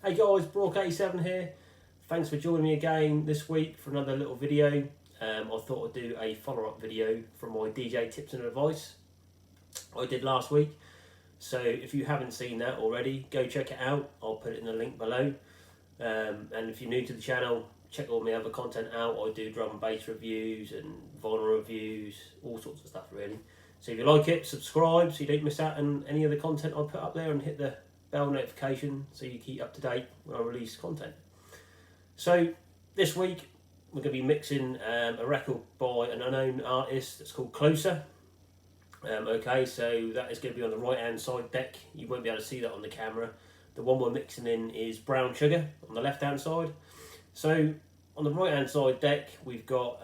Hey guys, Brock87 here. Thanks for joining me again this week for another little video. I thought I'd do a follow-up video from my DJ tips and advice I did last week. So if you haven't seen that already, go check it out. I'll put it in the link below. And if you're new to the channel, check all my other content out. I do drum and bass reviews and vinyl reviews, all sorts of stuff really. So if you like it, subscribe so you don't miss out on any of the content I put up there, and hit the bell notification so you keep up to date when I release content. So this week we're going to be mixing a record by an unknown artist that's called Closer. Okay, so that is going to be on the right hand side deck. You won't be able to see that on the camera. The one we're mixing in is Brown Sugar on the left hand side. So on the right hand side deck we've got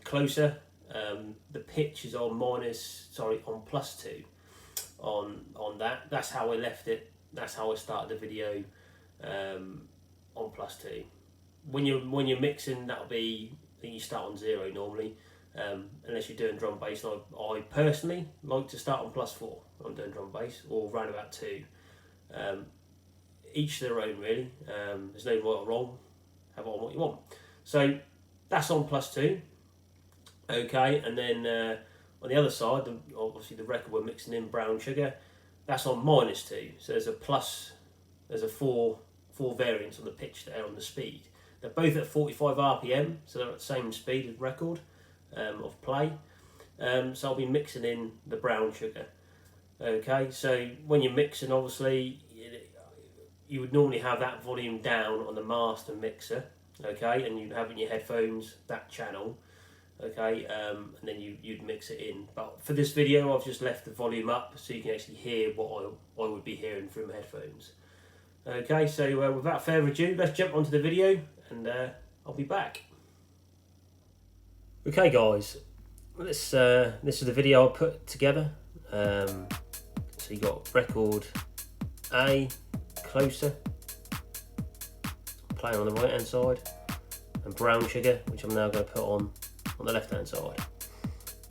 Closer. The pitch is on +2 on that. That's how I left it. That's how I started the video, on +2. When you're mixing, that'll be, I think you start on 0 normally, unless you're doing drum bass. I personally like to start on +4 when I'm doing drum bass, or round about 2. Each their own really. There's no right or wrong. Have on what you want. So that's on +2. Okay, and then on the other side, obviously the record we're mixing in, Brown Sugar, that's on -2. So there's a four variants on the pitch there on the speed. They're both at 45 RPM, so they're at the same speed as record of play. So I'll be mixing in the Brown Sugar. Okay, so when you're mixing, obviously you would normally have that volume down on the master mixer. Okay, and you'd have in your headphones that channel. Okay, and then you'd mix it in. But for this video, I've just left the volume up so you can actually hear what I would be hearing through my headphones. Okay, so without further ado, let's jump onto the video, and I'll be back. Okay, guys, this is the video I put together. So you got record A, Closer, playing on the right hand side, and Brown Sugar, which I'm now going to put on the left hand side.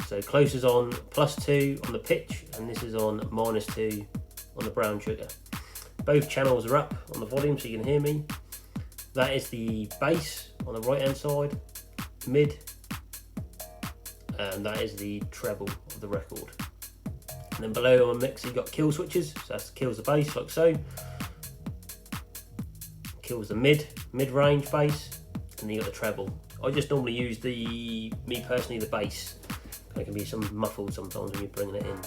So Closer's on +2 on the pitch, and this is on -2 on the Brown Sugar. Both channels are up on the volume so you can hear me. That is the bass on the right hand side, mid, and that is the treble of the record. And then below on the mix you've got kill switches, so that kills the bass like so, kills the mid-range bass, and then you got the treble. I just normally use me personally, the bass. It can be some muffled sometimes when you're bringing it in.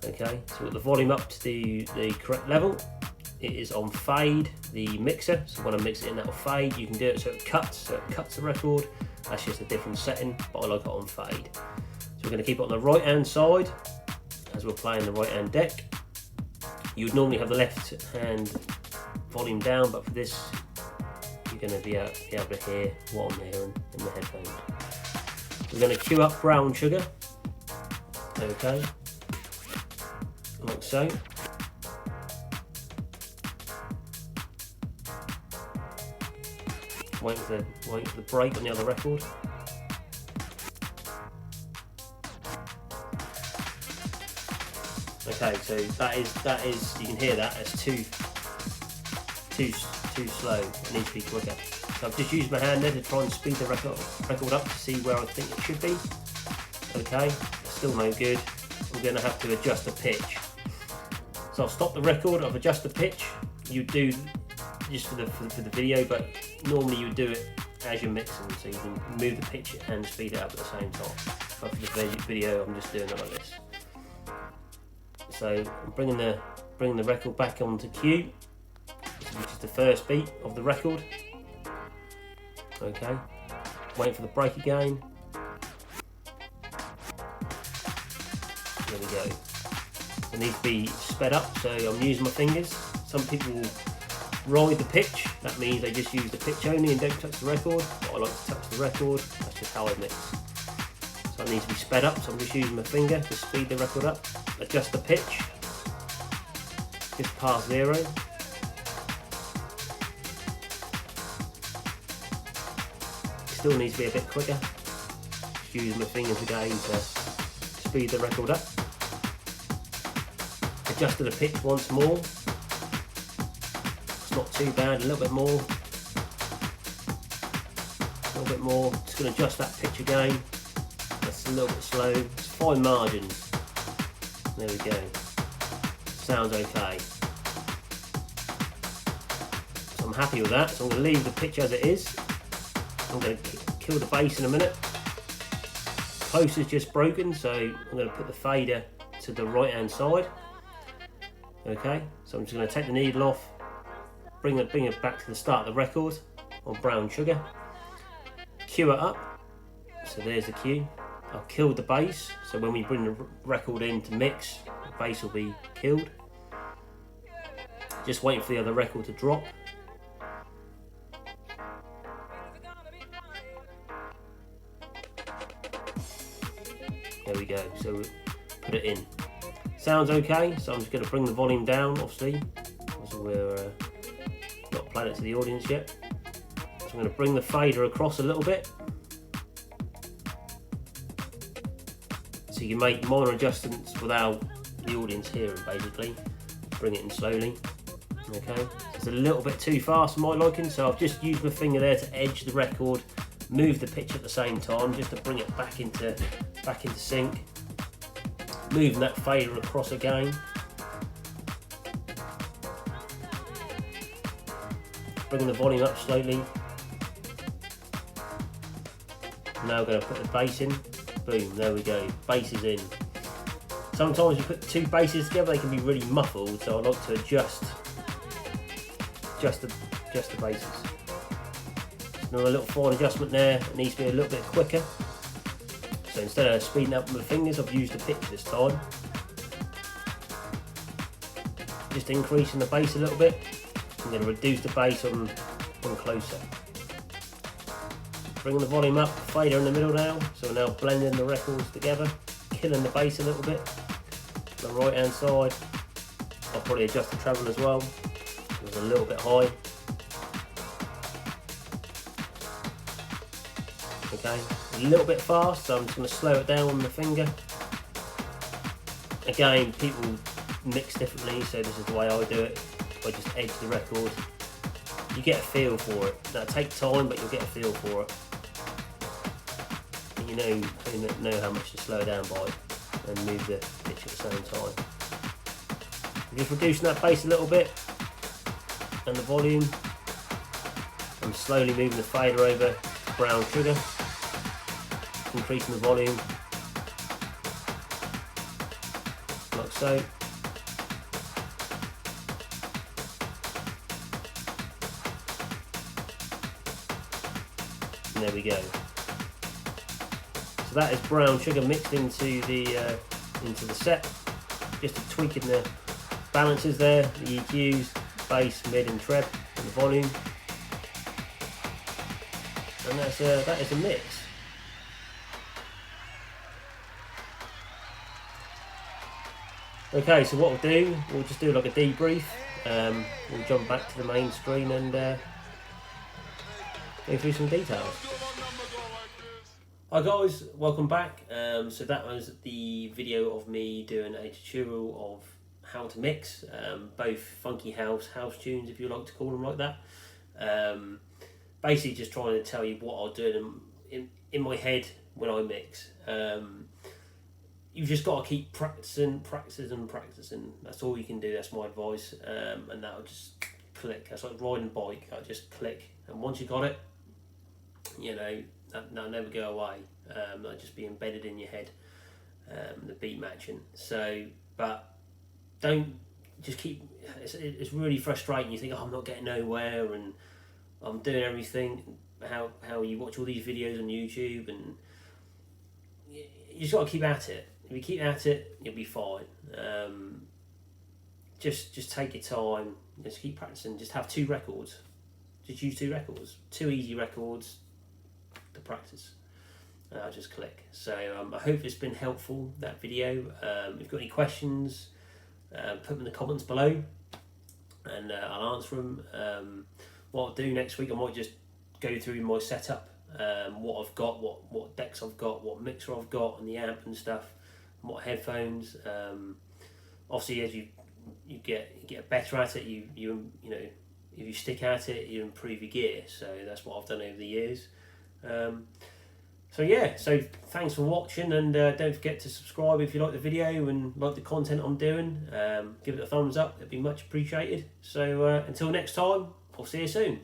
Okay, so with the volume up to the correct level, it is on fade, the mixer. So when I mix it in, that'll fade. You can do it so it cuts the record. That's just a different setting, but I like it on fade. So we're going to keep it on the right hand side as we're playing the right hand deck. You would normally have the left hand volume down, but for this, you're going to be able to hear what I'm hearing in the headphones. We're going to cue up Brown Sugar, okay, like so. Wait for the break on the other record. Okay, so that is you can hear that as too slow. It needs to be quicker. So I've just used my hand there to try and speed the record up to see where I think it should be. Okay, still no good. I'm going to have to adjust the pitch. So I'll stop the record. I've adjusted the pitch. You do just for the video, but normally you do it as you're mixing, so you can move the pitch and speed it up at the same time. But for the video, I'm just doing it like this. So I'm bringing the record back onto cue, which is the first beat of the record. Okay, wait for the break again. There we go. It needs to be sped up, so I'm using my fingers. Some people will ride the pitch. That means they just use the pitch only and don't touch the record. But I like to touch the record. That's just how I mix. So it needs to be sped up, so I'm just using my finger to speed the record up. Adjust the pitch just past 0. Still needs to be a bit quicker. Just using my fingers again to speed the record up. Adjusted the pitch once more. It's not too bad. A little bit more. A little bit more. Just going to adjust that pitch again. That's a little bit slow. It's fine margins. There we go. Sounds okay. So I'm happy with that. So I'm going to leave the pitch as it is. I'm going to kill the bass in a minute. Post is just broken, so I'm going to put the fader to the right hand side. Okay, so I'm just going to take the needle off, bring it back to the start of the record on Brown Sugar, cue it up. So there's the cue. I've killed the bass, so when we bring the record in to mix, the bass will be killed. Just waiting for the other record to drop. There we go, so we put it in. Sounds okay, so I'm just going to bring the volume down, obviously, because we're not playing it to the audience yet. So I'm going to bring the fader across a little bit. So you can make minor adjustments without the audience hearing, basically. Bring it in slowly. Okay, it's a little bit too fast for my liking, so I've just used my finger there to edge the record, move the pitch at the same time, just to bring it back into sync. Moving that fader across again. Bringing the volume up slowly. Now going to put the bass in. Boom, there we go. Bass is in. Sometimes you put two basses together, they can be really muffled, so I like to adjust the basses. Another little fine adjustment there. It needs to be a little bit quicker. So instead of speeding up with my fingers, I've used the pitch this time. Just increasing the bass a little bit. I'm going to reduce the bass on closer. Bringing the volume up, fader in the middle now. So we're now blending the records together, killing the bass a little bit. On the right hand side, I'll probably adjust the treble as well. It was a little bit high. Okay, a little bit fast, so I'm just going to slow it down on the finger. Again, people mix differently, so this is the way I do it. I just edge the record. You get a feel for it. That'll take time, but you'll get a feel for it. And you know how much to slow down by and move the pitch at the same time. I'm just reducing that bass a little bit and the volume. I'm slowly moving the fader over to Brown Sugar. Increasing the volume, like so. And there we go. So that is Brown Sugar mixed into the set. Just tweaking the balances there, the EQs, bass, mid, and treb, and the volume. And that is a mix. Okay, so what we'll just do like a debrief. We'll jump back to the main screen and go through some details. Hi guys, welcome back. So that was the video of me doing a tutorial of how to mix both funky house tunes, if you like to call them like that. Basically just trying to tell you what I'll do in my head when I mix. You've just got to keep practicing. That's all you can do. That's my advice. And that'll just click. That's like riding a bike. I'll just click. And once you got it, that'll never go away. That'll just be embedded in your head. The beat matching. So, but don't just keep. It's really frustrating. You think, oh, I'm not getting nowhere, and I'm doing everything. How you watch all these videos on YouTube, and you just got to keep at it. If you keep at it, you'll be fine. Just take your time. Just keep practicing. Just have 2 records. Just use 2 records. 2 easy records to practice. I'll just click. So I hope it's been helpful, that video. If you've got any questions, put them in the comments below, and I'll answer them. What I'll do next week, I might just go through my setup, what I've got, what decks I've got, what mixer I've got, and the amp and stuff, and what headphones. Obviously, as you get better at it, you if you stick at it, you improve your gear. So that's what I've done over the years. So yeah, so thanks for watching, and don't forget to subscribe if you like the video and like the content I'm doing. Give it a thumbs up, it'd be much appreciated. So until next time, I'll see you soon.